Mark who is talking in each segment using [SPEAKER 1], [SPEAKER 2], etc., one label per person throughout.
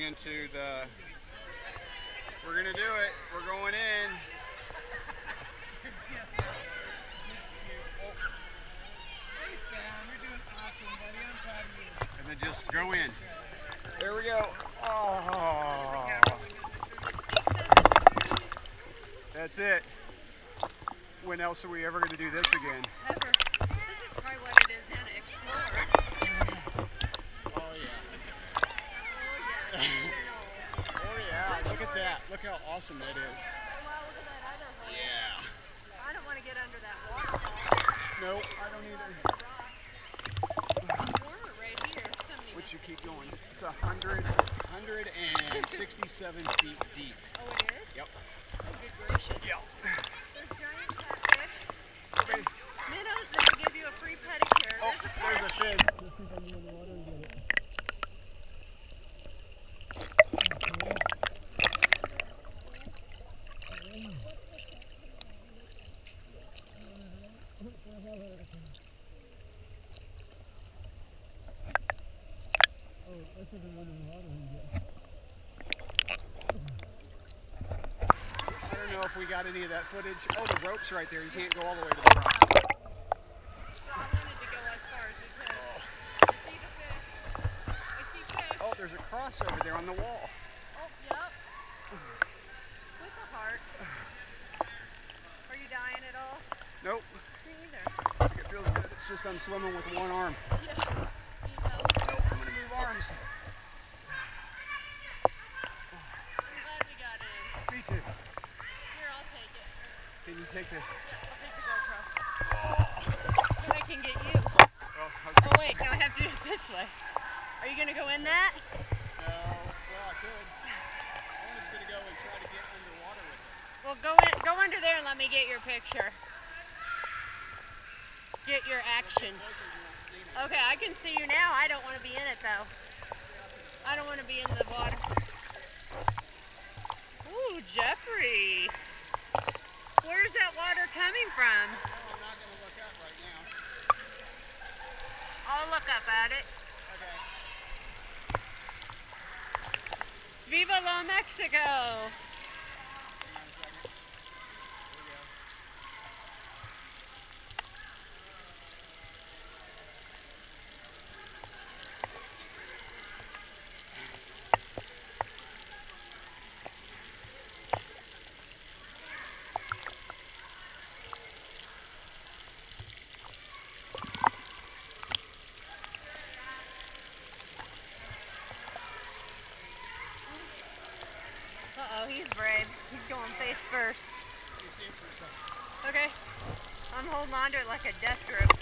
[SPEAKER 1] into the, we're gonna do it, we're going in.
[SPEAKER 2] Hey Sam, you're doing awesome, buddy. I'm proud of you.
[SPEAKER 1] And then just go in. There we go. Oh. That's it. When else are we ever gonna do this again?
[SPEAKER 3] Ever. This is probably what it is now to explore.
[SPEAKER 1] Oh yeah.
[SPEAKER 3] Oh yeah.
[SPEAKER 1] Oh yeah, look at that. Look how awesome that is.
[SPEAKER 3] Wow, look at that other hole.
[SPEAKER 1] Yeah.
[SPEAKER 3] I don't want to get under that waterfall.
[SPEAKER 1] Nope, I don't either.
[SPEAKER 3] Warmer right here. Somebody
[SPEAKER 1] Would you
[SPEAKER 3] missed
[SPEAKER 1] keep
[SPEAKER 3] it.
[SPEAKER 1] going? It's 167 feet deep.
[SPEAKER 3] Oh, it is?
[SPEAKER 1] Yep.
[SPEAKER 3] Oh, good gracious.
[SPEAKER 1] Yep.
[SPEAKER 3] There's giant catfish.
[SPEAKER 1] Okay.
[SPEAKER 3] Minnows that'll give you a free pedicure.
[SPEAKER 1] Oh,
[SPEAKER 3] There's a
[SPEAKER 1] there's
[SPEAKER 3] fish.
[SPEAKER 1] a fish. I don't know if we got any of that footage. Oh, the rope's right there. You can't go all the way to the rock.
[SPEAKER 3] So I wanted to go as far as we could. I see the fish. I see fish.
[SPEAKER 1] Oh, there's a cross over there on the wall.
[SPEAKER 3] Oh, yep. With a heart. Are you dying at all?
[SPEAKER 1] Nope.
[SPEAKER 3] Me either.
[SPEAKER 1] It feels good. It's just I'm swimming with one arm.
[SPEAKER 3] Yeah.
[SPEAKER 1] Nope, I'm gonna move arms.
[SPEAKER 3] I'm glad we got in.
[SPEAKER 1] Me too.
[SPEAKER 3] Here, I'll take it.
[SPEAKER 1] Can you take the?
[SPEAKER 3] Yeah, I'll take the GoPro. And I can get you.
[SPEAKER 1] Oh, okay.
[SPEAKER 3] Oh wait, no, I have to do it this way. Are you gonna go in that?
[SPEAKER 1] No. Well, I could. I'm just gonna go and try to get underwater with it.
[SPEAKER 3] Well, go under there and let me get your picture. Get your action. Okay, I can see you now. I don't want to be in it though. I don't want to be in the water. Ooh, Jeffrey. Where's that water coming from?
[SPEAKER 1] No, I'm not gonna look up right now.
[SPEAKER 3] I'll look up at it.
[SPEAKER 1] Okay.
[SPEAKER 3] Viva la Mexico! Uh-oh, he's brave. He's going face first.
[SPEAKER 1] You see it for a second.
[SPEAKER 3] Okay. I'm holding on to it like a death grip.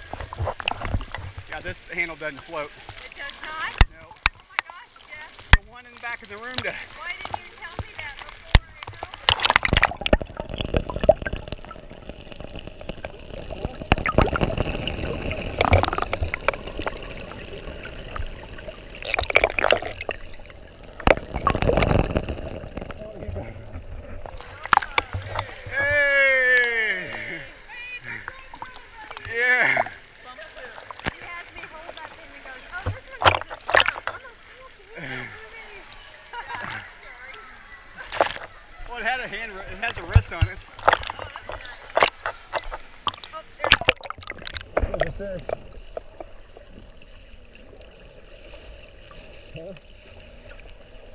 [SPEAKER 1] Yeah, this handle doesn't float.
[SPEAKER 3] It does not?
[SPEAKER 1] No.
[SPEAKER 3] Oh my gosh, Jeff.
[SPEAKER 1] The one in the back of the room does.
[SPEAKER 3] Why didn't you tell me that before I
[SPEAKER 1] Hey! Yeah.
[SPEAKER 3] He has me hold that thing and goes, oh, this one doesn't float. I'm like, oh,
[SPEAKER 1] Well, it had a hand. It has a wrist on it.
[SPEAKER 3] oh, there
[SPEAKER 1] There's a fish. Huh?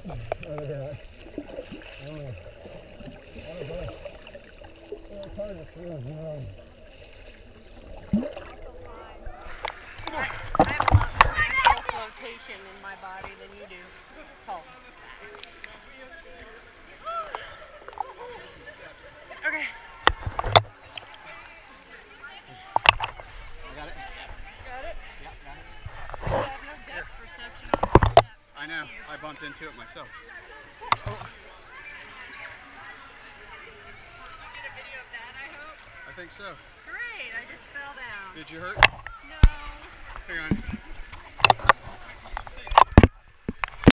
[SPEAKER 1] Oh, look at that. Oh. Oh, boy. Oh, it's hard to feel.
[SPEAKER 3] I have a lot more natural flotation in my body than you do. Paul. Okay.
[SPEAKER 1] Got it?
[SPEAKER 3] Got it?
[SPEAKER 1] Yeah, got it.
[SPEAKER 3] I have no depth perception on my step.
[SPEAKER 1] I know. I bumped into it myself. Oh.
[SPEAKER 3] Get a video of that, I hope.
[SPEAKER 1] I think so.
[SPEAKER 3] Great, I just fell down.
[SPEAKER 1] Did you hurt?
[SPEAKER 3] No.
[SPEAKER 1] Hang on.